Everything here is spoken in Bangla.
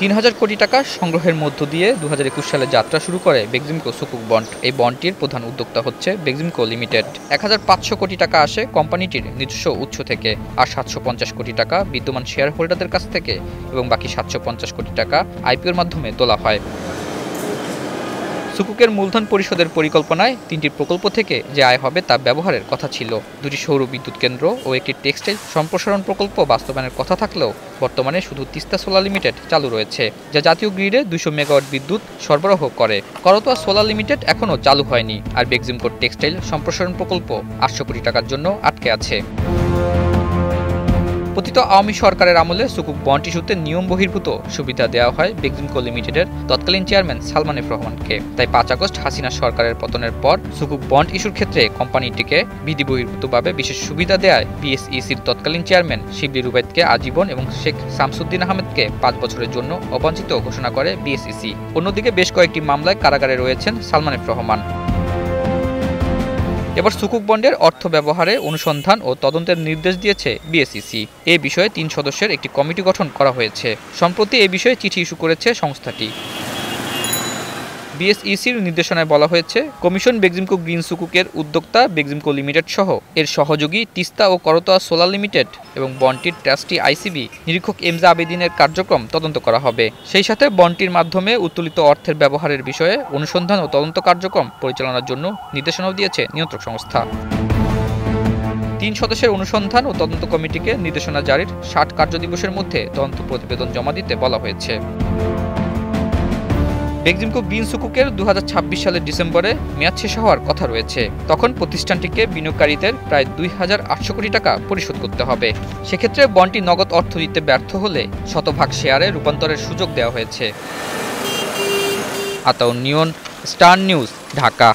৩,০০০ কোটি টাকা সংগ্রহের মধ্য দিয়ে ২০২১ সালে যাত্রা শুরু করে বেক্সিমকো সুকুক বন্ড। এই বন্ডটির প্রধান উদ্যোক্তা হচ্ছে বেক্সিমকো লিমিটেড। ১,৫০০ কোটি টাকা আসে কোম্পানিটির নিজস্ব উৎস থেকে, আর ৭৫০ কোটি টাকা বিদ্যমান শেয়ার হোল্ডারদের কাছ থেকে এবং বাকি ৭৫০ কোটি টাকা আইপিওর মাধ্যমে তোলা হয়। সুকুকের মূলধন পরিশোধের পরিকল্পনায় ৩টি প্রকল্প থেকে যে আয় হবে তা ব্যবহারের কথা ছিল। ২টি সৌর বিদ্যুৎ কেন্দ্র ও একটি টেক্সটাইল সম্প্রসারণ প্রকল্প বাস্তবায়নের কথা থাকলেও বর্তমানে শুধু তিস্তা সোলার লিমিটেড চালু রয়েছে, যা জাতীয় গ্রিডে ২০০ মেগাওয়াট বিদ্যুৎ সরবরাহ করে। করতোয়া সোলার লিমিটেড এখনও চালু হয়নি, আর বেক্সিমকোর টেক্সটাইল সম্প্রসারণ প্রকল্প ৮০০ কোটি টাকার জন্য আটকে আছে। পতিত আওয়ামী সরকারের আমলে সুকুক বন্ড ইস্যুতে নিয়ম বহির্ভূত সুবিধা দেওয়া হয় বেক্সিমকো লিমিটেডের তৎকালীন চেয়ারম্যান সালমান এফ রহমানকে। তাই ৫ আগস্ট হাসিনা সরকারের পতনের পর সুকুক বন্ড ইস্যুর ক্ষেত্রে কোম্পানিটিকে বিধি বহির্ভূতভাবে বিশেষ সুবিধা দেওয়ায় বিএসইসির তৎকালীন চেয়ারম্যান শিবলি রুবায়েতকে আজীবন এবং শেখ শামসুদ্দিন আহমেদকে ৫ বছরের জন্য অবাঞ্ছিত ঘোষণা করে বিএসইসি। অন্যদিকে বেশ কয়েকটি মামলায় কারাগারে রয়েছেন সালমান এফ রহমান। এবার সুকুক বন্ডের অর্থ ব্যবহারে অনুসন্ধান ও তদন্তের নির্দেশ দিয়েছে বিএসইসি। এ বিষয়ে ৩ সদস্যের একটি কমিটি গঠন করা হয়েছে। সম্প্রতি এ বিষয়ে চিঠি ইস্যু করেছে সংস্থাটি। বিএসইসির নির্দেশনায় বলা হয়েছে, কমিশন বেক্সিমকো গ্রিন সুকুকের উদ্যোক্তা বেক্সিমকো লিমিটেড সহ এর সহযোগী তিস্তা ও করতোয়া সোলার লিমিটেড এবং বন্ডটির ট্রাস্টি আইসিবি নিরীক্ষক এমজা আবেদিনের কার্যক্রম তদন্ত করা হবে। সেই সাথে বন্ডটির মাধ্যমে উত্তোলিত অর্থের ব্যবহারের বিষয়ে অনুসন্ধান ও তদন্ত কার্যক্রম পরিচালনার জন্য নির্দেশনাও দিয়েছে নিয়ন্ত্রক সংস্থা। ৩ সদস্যের অনুসন্ধান ও তদন্ত কমিটিকে নির্দেশনা জারির ৬০ কার্যদিবসের মধ্যে তদন্ত প্রতিবেদন জমা দিতে বলা হয়েছে। বেক্সিমকো গ্রিন সুকুকের ২০২৬ সালের ডিসেম্বরে মেয়াদ শেষ হওয়ার কথা রয়েছে। তখন প্রতিষ্ঠানটিকে বিনিয়োগকারীদের প্রায় ২,৮০০ কোটি টাকা পরিশোধ করতে হবে। সেক্ষেত্রে বন্ডটি নগদ অর্থ দিতে ব্যর্থ হলে শতভাগ শেয়ারে রূপান্তরের সুযোগ দেওয়া হয়েছে। আতাউর নিয়ন, স্টার নিউজ, ঢাকা।